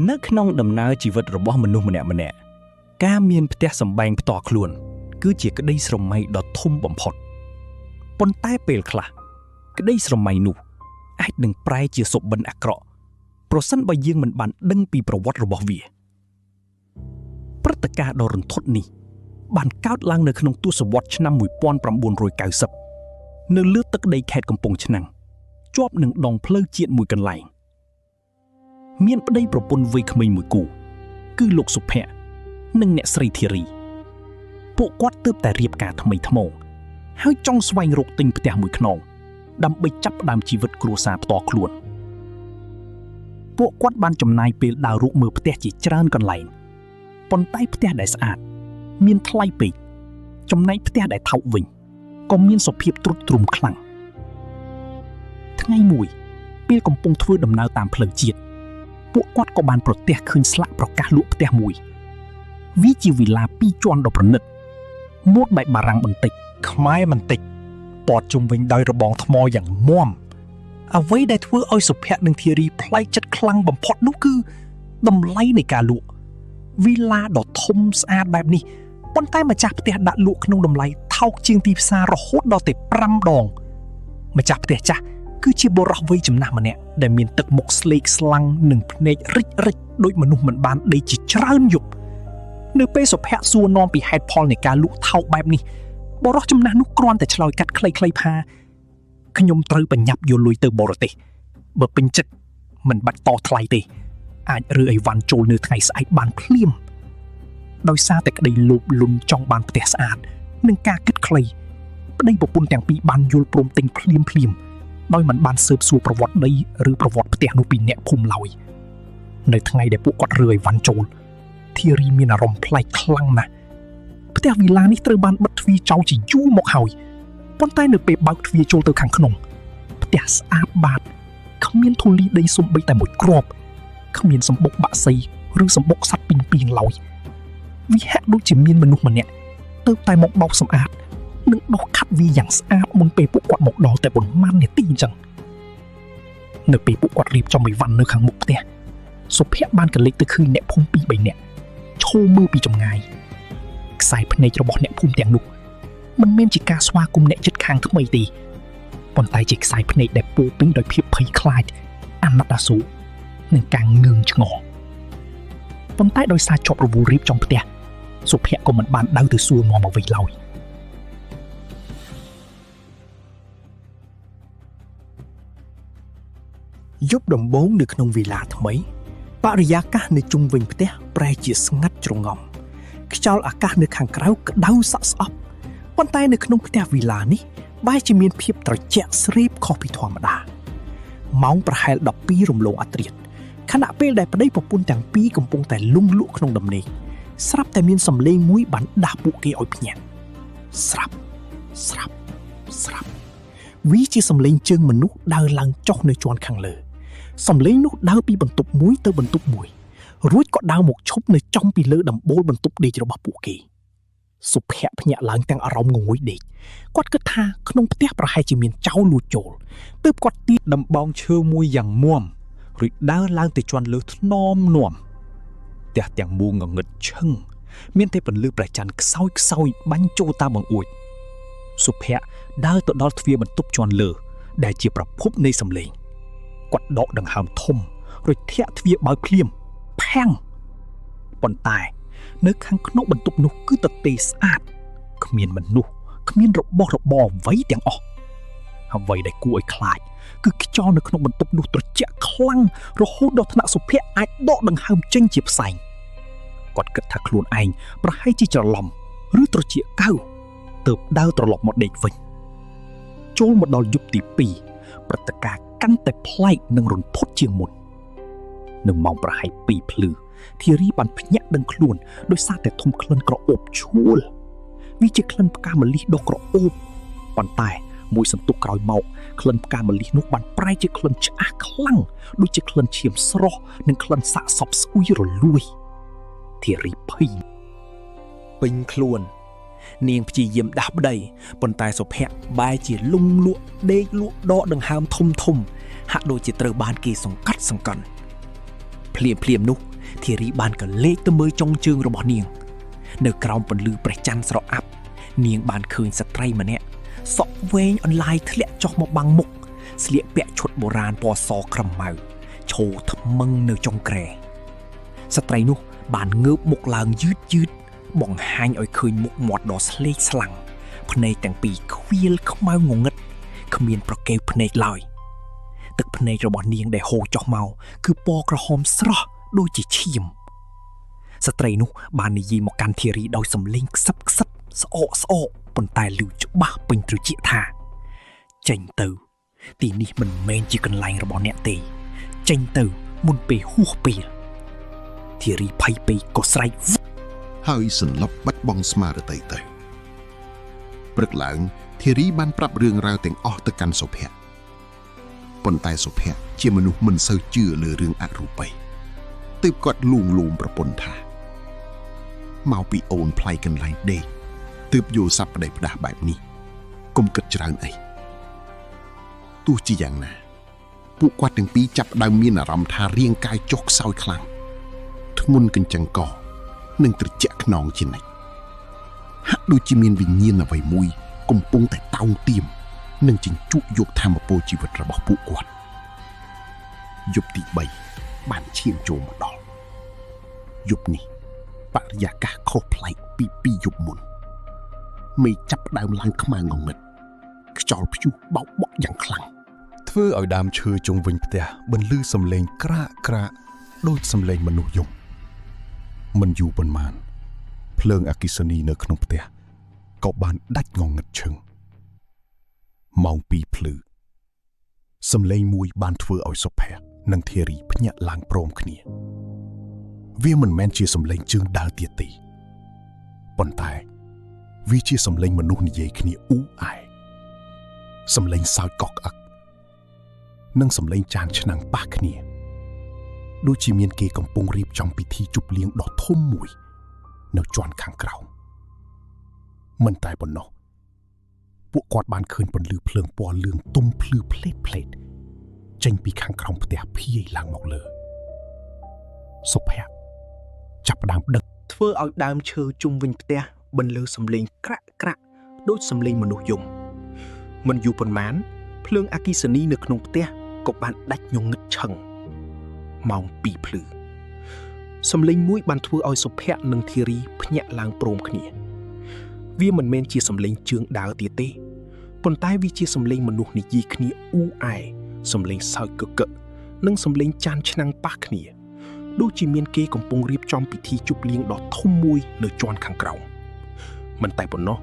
នៅក្នុងដំណើរជីវិតរបស់មនុស្សម្នាក់ៗការមានផ្ទះសម្បែងផ្ទាល់ខ្លួនគឺជាក្តីស្រមៃដ៏ធំបំផុតប៉ុន្តែពេលខ្លះក្តីស្រមៃនោះអាចនឹងប្រែជាសុបិនអាក្រក់ប្រសិនបើយើងមិនបានដឹងពីប្រវត្តិរបស់វាព្រឹត្តិការណ៍ដ៏រន្ធត់នេះបានកើតឡើងនៅក្នុងទសវត្សរ៍ឆ្នាំ1990នៅលើទឹកដីខេត្តកំពង់ឆ្នាំងជាប់នឹងដងផ្លូវជាតិមួយកន្លែងមានប្តីប្រពន្ធវ័យក្មេងមួយគូគឺលោកសុភ័ក្រនិងអ្នកស្រីធីរីពួកគាត់ទើបតែរៀបការថ្មីថ្មោងហើយចង់ស្វែងរកទិញផ្ទះមួយខ្នងដើម្បីចាប់ផ្ដើមជីវិតគ្រួសារផ្ទាល់ខ្លួនពួកគាត់បានចំណាយពេលដើររកមើលផ្ទះជាច្រើនកន្លែងប៉ុន្តែផ្ទះដែលស្អាតមានថ្លៃពេកចំណែកផ្ទះដែលថោកវិញក៏មានសភាពទ្រុឌទ្រោមខ្លាំងថ្ងៃមួយពេលកំពុងធ្វើដំណើរតាមផ្លូវជាតិពួកគាត់ក៏បានប្រទះឃើញស្លាកប្រកាសលក់ផ្ទះមួយវាជាវីឡា2ជាន់ដ៏ប្រណិតម៉ូដបែបបារាំងបន្តិចខ្មែរបន្តិចព័ទ្ធជុំវិញដោយរបងថ្មយ៉ាងមាំអ្វីដែលធ្វើឲ្យសុភ័ក្រនិងធីរីប្លែកចិត្តខ្លាំងបំផុតនោះគឺតម្លៃនៃការលក់វីឡាដ៏ធំស្អាតបែបនេះប៉ុន្តែម្ចាស់ផ្ទះដាក់លក់ក្នុងតម្លៃថោកជាងទីផ្សាររហូតដល់ទៅ5ដងម្ចាស់ផ្ទះចាស់គឺជាបុរសវ័យចំណាស់ម្នាក់ដែលមានទឹកមុខស្លេកស្លាំងនិងភ្នែករិចរិចដូចមនុស្សមិនបានដេកជាច្រើនយប់នៅពេលសុភ័ក្រសួរនាំពីហេតុផលនៃការលក់ថោកបែបនេះបុរសចំណាស់នោះគ្រាន់តែឆ្លើយកាត់ខ្លីៗថាខ្ញុំត្រូវបញ្ញត្តិយកលុយទៅបរទេសបើពេញចិត្តមិនបាច់តថ្លៃទេអាចរើអីវ៉ាន់ចូលនៅថ្ងៃស្អែកបានភ្លាមដោយសារតែក្តីលោភលន់ចង់បានផ្ទះស្អាតនិងការគិតខ្លីប្តីប្រពន្ធទាំងពីរបានយល់ព្រមទិញភ្លាមដោយមិនបានស៊ើបសួរប្រវត្តិដីឬប្រវត្តិផ្ទះនោះពីអ្នកភូមិឡើយនៅថ្ងៃដែលពួកគាត់រើអីវ៉ាន់ចូលធីរីមានអារម្មណ៍ប្លែកខ្លាំងណាស់ផ្ទះវីឡានេះត្រូវបានបិទទ្វារចោលជាយូរមកហើយប៉ុន្តែនៅពេលបើកទ្វារចូលទៅខាងក្នុងផ្ទះស្អាតបាតគ្មានធូលីដីសូម្បីតែមួយគ្រាប់គ្មានសម្បុកបាក់សីឬសម្បុកសត្វពីងពីងឡើយវាហាក់ដូចជាមានមនុស្សម្នាក់ទៅតែមកបោកសម្អាតនិងដុសខាត់វាយ៉ាងស្អាតមុនពេលពួកគាត់មកដល់តែប៉ុន្មាននាទីអញ្ចឹងនៅពេលពួកគាត់រៀបចំអីវ៉ាន់នៅខាងមុខផ្ទះសុភ័ក្របានកលេចទៅឃើញអ្នកភូមិ2-3នាក់ឈរមើលពីចម្ងាយខ្សែភ្នែករបស់អ្នកភូមិទាំងនោះមិនមែនជាការស្វាគមន៍អ្នកជិតខាងថ្មីទេប៉ុន្តែជាខ្សែភ្នែកដែលពោពេញដោយភាពភ័យខ្លាចអាណិតអាសូរនិងការងឿងឆ្ងល់ប៉ុន្តែដោយសារជាប់រវល់រៀបចំផ្ទះសុភ័ក្រក៏មិនបានដៅទៅសួរនាំអ្វីឡើយយប់ដំបូងនៅក្នុងវីឡាថ្មីបរិយាកាសនៅជុំវិញផ្ទះប្រែជាស្ងាត់ជ្រងំខ្យល់អាកាសនៅខាងក្រៅក្តៅសក់ស្អប់ប៉ុន្តែនៅក្នុងផ្ទះវីឡានេះបែរជាមានភាពត្រជាក់ស្រេបខុសពីធម្មតាម៉ោងប្រហែល12រំលងអធ្រាត្រខណៈពេលដែលប្តីប្រពន្ធទាំងពីរកំពុងតែលង់លក់ក្នុងដំណេកស្រាប់តែមានសំឡេងមួយបានដាស់ពួកគេឲ្យភ្ញាក់ស្រាប់ស្រាប់ស្រាប់វាជាសំឡេងជើងមនុស្សដើរឡើងចុះនៅជាន់ខាងលើសំឡេងនោះដើរពីបន្ទប់មួយទៅបន្ទប់មួយរួចក៏ដើរមកឈប់នៅចំពីលើដំបូលបន្ទប់ដេករបស់ពួកគេសុភ័ក្រភ្ញាក់ឡើងទាំងអារម្មណ៍ងងុយដេកគាត់គិតថាក្នុងផ្ទះប្រហែលជាមានចោរលួចចូលទើបគាត់ទាញដំបងឈើមួយយ៉ាងមាំរួចដើរឡើងទៅជាន់លើថ្នមនាំផ្ទះទាំងមូលងងឹតឈឹងមានតែពន្លឺព្រះច័ន្ទខ្សោយបាញ់ចូលតាមបង្អួចសុភ័ក្រដើរទៅដល់ទ្វារបន្ទប់ជាន់លើដែលជាប្រភពនៃសំឡេងគាត់ដកដង្ហើមធំរួចធាក់ទ្វារបើកភ្លាមផាំងប៉ុន្តែនៅខាងក្នុងបន្ទប់នោះគឺទទេស្អាតគ្មានមនុស្សគ្មានរបស់របរអ្វីទាំងអស់អ្វីដែលគួរឲ្យខ្លាចគឺខ្យល់នៅក្នុងបន្ទប់នោះត្រជាក់ខ្លាំងរហូតដល់ថ្នាក់សុភ័ក្រអាចដកដង្ហើមចេញជាផ្សែងគាត់គិតថាខ្លួនឯងប្រហែលជាច្រឡំឬត្រចៀកកៅទើបដើរត្រឡប់មកដេកវិញចូលមកដល់យប់ទី2ព្រឹត្តិការណ៍កាន់តែប្លែកនិងរន្ធត់ជាងមុននៅម៉ោងប្រហែល2ភ្លឺធីរីបានភ្ញាក់ដឹងខ្លួនដោយសារតែធំក្លិនក្រអូបឈួលវាជាក្លិនផ្កាម្លិះដ៏ក្រអូបប៉ុន្តែមួយសន្ទុះក្រោយមកក្លិនផ្កាម្លិះនោះបានប្រែជាក្លិនឆ្អាស់ខ្លាំងដូចជាក្លិនឈាមស្រស់និងក្លិនសាកសពស្អុយរលួយធីរីភ័យពេញខ្លួននាងព្យាយាមដាស់ប្តីប៉ុន្តែសុភ័ក្របែរជាលង់លក់ដេកលក់ដកដង្ហើមធំហាក់ដូចជាត្រូវបានគេសង្កត់សង្កន់ភ្លាមនោះ ធារីបានក៏លេចទៅមើលចុងជើងរបស់នាងនៅក្រោមពន្លឺព្រះច័ន្ទស្រអាប់នាងបានឃើញស្ត្រីម្នាក់សក់វែងអន្លាយធ្លាក់ចុះមកបាំងមុខស្លៀកពាក់ឈុតបុរាណពណ៌សក្រម៉ៅឈរថ្មឹងនៅចុងគ្រែស្ត្រីនោះបានងើបមុខឡើងយឺតបង្ហាញឲ្យឃើញមុខមាត់ដ៏ស្លេកស្លាំងភ្នែកទាំងពីរខ្វៀលខ្មៅងងឹតគ្មានប្រកេវភ្នែកឡើយទឹកភ្នែករបស់នាងដែលហូរចុះមកគឺពណ៌ក្រហមស្រស់ដូចជាឈាមស្ត្រីនោះបាននិយាយមកកាន់ធារីដោយសំឡេងខ្សឹបស្អកប៉ុន្តែឮច្បាស់ពេញត្រចៀកថាចេញទៅទីនេះមិនមែនជាកន្លែងរបស់អ្នកទេចេញទៅមុនពេលហួសពេលធារីភ័យពេកក៏ស្រែកហើយសន្លប់បាត់បង់ស្មារតីទៅព្រឹកឡើងធារីបានប្រាប់រឿងរ៉ាវទាំងអស់ទៅកាន់សុភ័ក្រប៉ុន្តែសុភ័ក្រជាមនុស្សមិនសូវជឿលើរឿងអរូបីទើបគាត់លួងលោមប្រពន្ធថាមកពីអូនផ្លៃកន្លែងដេកទើបយកសັບប្តីផ្ដាស់បែបនេះកុំគិតច្រើនអីទោះជាយ៉ាងណាពួកគាត់ទាំងពីរចាប់ផ្ដើមមានអារម្មណ៍ថារាងកាយចុះខ្សោយខ្លាំងធ្ងន់កញ្ចឹងកនិងត្រជាក់ខ្នងជានិច្ចហាក់ដូចជាមានវិញ្ញាណអ្វីមួយកំពុងតែតោងទាមនិងជញ្ជក់យកធម៌ពលជីវិតរបស់ពួកគាត់យប់ទី3បានឈានចូលមកដល់យប់នេះបរិយាកាសខុសប្លែកពីយប់មុនមេឃចាប់ផ្ដើមឡើងខ្មៅងងឹតខ្យល់ព្យុះបោកបក់យ៉ាងខ្លាំងធ្វើឲ្យដើមឈើជុំវិញផ្ទះបន្លឺសំឡេងក្រាកដូចសំឡេងមនុស្សយំមិនយូរប៉ុន្មានភ្លើងអគ្គិសនីនៅក្នុងផ្ទះក៏បានដាច់ងងឹតឈឹងម៉ោង 2 ភ្លឺសំឡេងមួយបានធ្វើឲ្យសុភ័ក្រនិងធារីភ្ញាក់ឡើងព្រមគ្នាវាមិនមែនជាសំឡេងជើងដើរទៀតទេប៉ុន្តែវាជាសំឡេងមនុស្សនិយាយគ្នាអ៊ូអែសំឡេងសើចកក់ក្អឹកនិងសំឡេងចានឆ្នាំងប៉ះគ្នាដូចជាមានគេកំពុងរៀបចំពិធីជប់លៀងដ៏ធំមួយនៅជាន់ខាងក្រោមមិនតែប៉ុណ្ណោះពួកគាត់បានឃើញពន្លឺភ្លើងពណ៌លឿងទុំភ្លឺផ្លេតចេញពីខាងក្រោមផ្ទះភាយឡើងមកលើសុភ័ក្រចាប់ផ្ដើមដឹកធ្វើឲ្យដើមឈើជុំវិញផ្ទះបន្លឺសំឡេងក្រាក់ដូចសំឡេងមនុស្សយំមិនយូរប៉ុន្មានភ្លើងអគ្គិសនីនៅក្នុងផ្ទះក៏បានដាច់ងងឹតឈឹងម៉ោង 2 ភ្លឺសំឡេងមួយបានធ្វើឲ្យសុភ័ក្រនិងធារីភ្ញាក់ឡើងព្រមគ្នាវាមិនមែនជាសំឡេងជើងដើរទៀតទេប៉ុន្តែវាជាសំឡេងមនុស្សនិយាយគ្នាអ៊ូអែសំឡេងសើចកកនិងសំឡេងចានឆ្នាំងប៉ះគ្នាដូចជាមានគេកំពុងរៀបចំពិធីជប់លៀងដ៏ធំមួយនៅជាន់ខាងក្រោមមិនតែប៉ុណ្ណោះ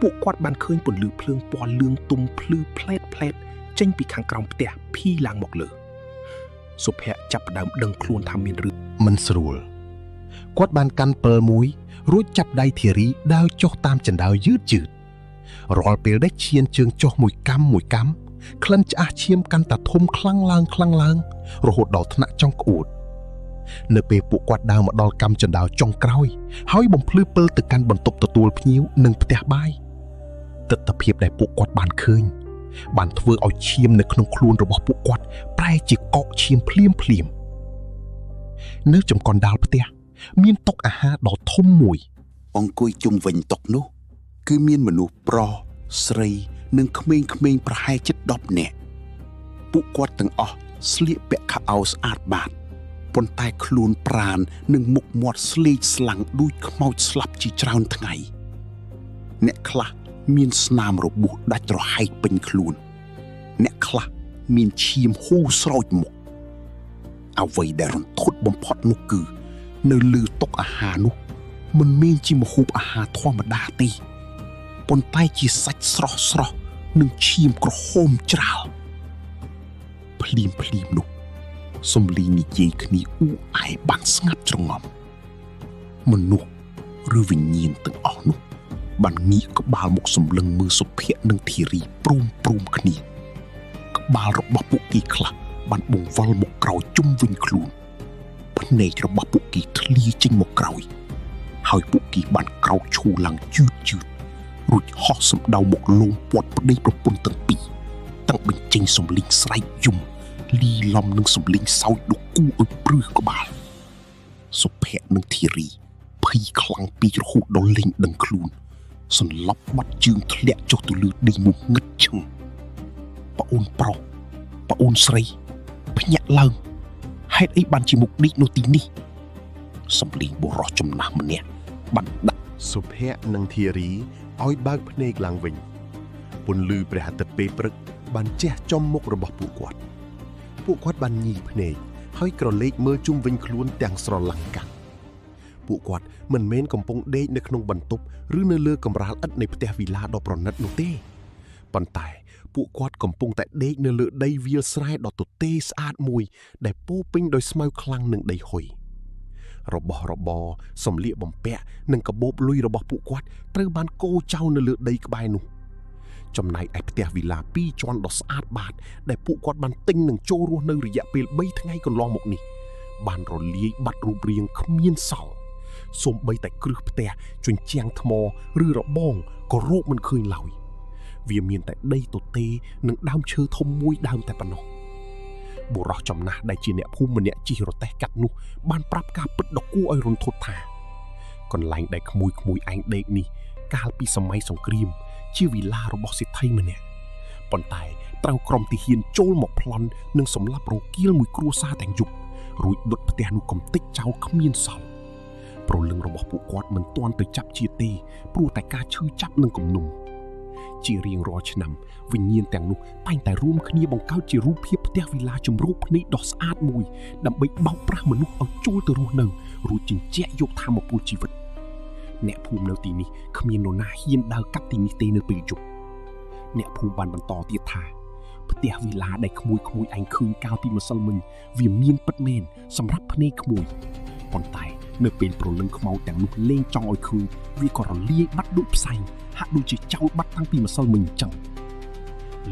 ពួកគាត់បានឃើញពន្លឺភ្លើងពណ៌លឿងទុំភ្លឺផ្លេតចេញពីខាងក្រោមផ្ទះភីឡើងមកលើសុភ័ក្រចាប់ផ្ដើមដឹងខ្លួនថាមានរឿងមិនស្រួលគាត់បានកាន់ពិលមួយរួចចាប់ដៃធារីដើរចុះតាមចណ្ដើយឺតរាល់ពេលដែលឈានជើងចុះមួយកម្មក្លិនឆ្អះឈាមកាន់តែធំខ្លាំងឡើងរហូតដល់ថ្នាក់ចុងក្អួតនៅពេលពួកគាត់ដើរមកដល់កម្មចណ្ដើចុងក្រោយហើយបំភ្លឺពិលទៅកាន់បន្ទប់ទទួលភ្ញៀវនិងផ្ទះបាយទិដ្ឋភាពដែលពួកគាត់បានឃើញបានធ្វើឲ្យឈាមនៅក្នុងខ្លួនរបស់ពួកគាត់ប្រែជាកកឈាមភ្លាមនៅចំកណ្ដាលផ្ទះមានតុអាហារដ៏ធំមួយអង្គុយជុំវិញតុនោះគឺមានមនុស្សប្រុសស្រីនិងក្មេងៗប្រហែលជិត10នាក់ពួកគាត់ទាំងអស់ស្លៀកពាក់ខោអាវស្អាតបាតប៉ុន្តែខ្លួនប្រាននិងមុខមាត់ស្លេកស្លាំងដូចខ្មោចស្លាប់ជាច្រើនថ្ងៃអ្នកខ្លះមានស្នាមរបួសដាច់រហែកពេញខ្លួនអ្នកខ្លះមានឈាមហូរស្រោចមុខអ្វីដែលរន្ធត់បំផុតនោះគឺនៅលើតុអាហារនោះមិនមែនជាម្ហូបអាហារធម្មតាទេប៉ុន្តែជាសាច់ស្រស់និងឈាមក្រហមច្រាលភ្លាមនោះសំឡេងនិយាយគ្នាអ៊ូអែបានស្ងាត់ជ្រងំមនុស្សឬវិញ្ញាណទាំងអស់នោះបានងាកក្បាលមកសម្លឹងមើលសុភ័ក្រនិងធារីព្រមគ្នាក្បាលរបស់ពួកគេខ្លះបានបង្វិលមកក្រោយជុំវិញខ្លួនភ្នែករបស់ពួកគេធ្លាចេញមកក្រោយហើយពួកគេបានក្រោកឈរឡើងយឺតរួចហោះសំដៅមកលងពាត់ប្តីប្រពន្ធទាំងពីរតាំងបញ្ចេញសំឡេងស្រែកយំលីឡំនឹងសំឡេងសោចដ៏គួរឲ្យព្រឺក្បាល សុភ័ក្រនិងធីរីភ័យខ្លាំងពីរហូតដល់លេងដឹងខ្លួនសន្លប់បាត់ជើងធ្លាក់ចុះទៅលើដីមួយងឹតឈឹងប្អូនប្រុសប្អូនស្រីភ្ញាក់ឡើងហេតុអីបានជាមុខឌីកនៅទីនេះសំឡេងបុរសចំណាស់ម្នាក់បានដាក់សុភ័ក្រនិងធីរីឲ្យបើកភ្នែកឡើងវិញពន្លឺព្រះអាទិត្យពេលព្រឹកបានជះចំមុខរបស់ពួកគាត់បានញីភ្នែកហើយក្រឡេកមើលជុំវិញខ្លួនទាំងស្រឡំកាំងពួកគាត់មិនមែនកំពុងដេកនៅក្នុងបន្ទប់ឬនៅលើកម្រាលឥដ្ឋនៃផ្ទះវីឡាដ៏ប្រណិតនោះទេប៉ុន្តែពួកគាត់កំពុងតែដេកនៅលើដីវាលស្រែដ៏ទទេស្អាតមួយដែលពោពេញដោយស្មៅខ្លាំងនិងដីហុយរបស់របរសម្លៀកបំពាក់និងកាបូបលុយរបស់ពួកគាត់ត្រូវបានកូរចោលនៅលើដីក្បែរនោះចំណែកឯផ្ទះវីឡា2ជាន់ដ៏ស្អាតបាតដែលពួកគាត់បានទិញនិងចូលរស់នៅរយៈពេល3ថ្ងៃកន្លងមកនេះបានរលាយបាត់រូបរាងគ្មានសល់សូម្បីតែគ្រឹះផ្ទះជញ្ជាំងថ្មឬរបងក៏រកមិនឃើញឡើយវាមានតែដីទទេនិងដើមឈើធំមួយដើមតែប៉ុណ្ណោះបុរសចំណាស់ដែលជាអ្នកភូមិម្នាក់ជិះរទេះកាត់នោះបានប្រាប់ការពិតដ៏គួរឲ្យរន្ធត់ថាកន្លែងដែលក្មួយឯងដេកនេះកាលពីសម័យសង្គ្រាមជាវីឡារបស់សេដ្ឋីម្នាក់ប៉ុន្តែត្រូវក្រុមទាហានចូលមកប្លន់និងសម្លាប់រង្គាលមួយគ្រួសារទាំងយប់រួចដុតផ្ទះនោះកំទេចចោលគ្មានសល់ព្រលឹងរបស់ពួកគាត់មិនទាន់ទៅចាប់ជាទេព្រោះតែការឈឺចាប់និងគំនុំជារៀងរាល់ឆ្នាំវិញ្ញាណទាំងនោះតែងតែរួមគ្នាបង្កើតជារូបភាពផ្ទះវីឡាជំរូបភ្នែកដ៏ស្អាតមួយដើម្បីបោកប្រាស់មនុស្សឲ្យចូលទៅរស់នៅរួចជញ្ជាក់យកថាមពលជីវិតអ្នកភូមិនៅទីនេះគ្មាននរណាហ៊ានដើរកាត់ទីនេះទេនៅពេលយប់អ្នកភូមិបានបន្តទៀតថាផ្ទះវីឡាដែលក្មួយឯងឃើញកាលពីម្សិលមិញវាមានពិតមែនសម្រាប់ភ្នែកក្មួយប៉ុន្តែនៅពេលព្រលឹងខ្មោចទាំងនោះលេងចង់ឲ្យឃើញវាក៏រលាយបាត់ដូចផ្សែងហាក់ដូចជាចោលបាត់តាំងពីម្សិលមិញអញ្ចឹង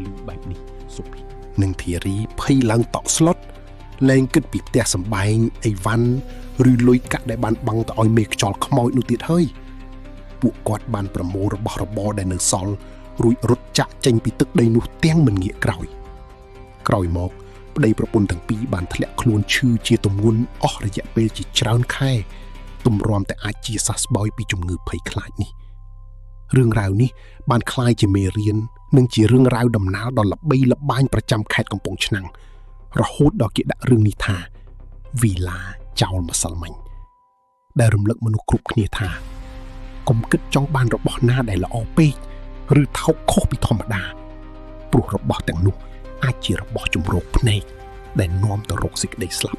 លឺបែបនេះសុភ័ក្រនិងធីរីភ័យឡើងតក់ស្លុតលែងគិតពីផ្ទះសម្បែងអីវ៉ាន់ឬលុយកាក់ដែលបានបាំងទៅឲ្យមេខ្យល់ខ្មោចនោះទៀតហើយពួកគាត់បានប្រមូលរបស់របរដែលនៅសល់រួចរត់ចាក់ចេញពីទឹកដីនោះទាំងមិនងាកក្រោយមកប្តីប្រពន្ធទាំងពីរបានធ្លាក់ខ្លួនឈឺជាទម្ងន់អស់រយៈពេលជាច្រើនខែទម្រាំតែអាចជាសះស្បើយពីជំងឺភ័យខ្លាចនេះរឿងរ៉ាវនេះបានคล้ายជាមេរៀននិងជារឿងរ៉ាវដំណាលដ៏ល្បីល្បាញប្រចាំខេត្តកំពង់ឆ្នាំងរហូតដល់គេដាក់រឿងនេះថាវីឡាចោលម្សិលមិញដែលរំលឹកមនុស្សគ្រប់គ្នាថាកុំគិតចង់បានរបស់ណាដែលល្អពេកឬថោកខុសពីធម្មតាព្រោះរបស់ទាំងនោះអាចជារបស់ជំរកភ្នែកដែលនាំទៅរកសេចក្តីស្លាប់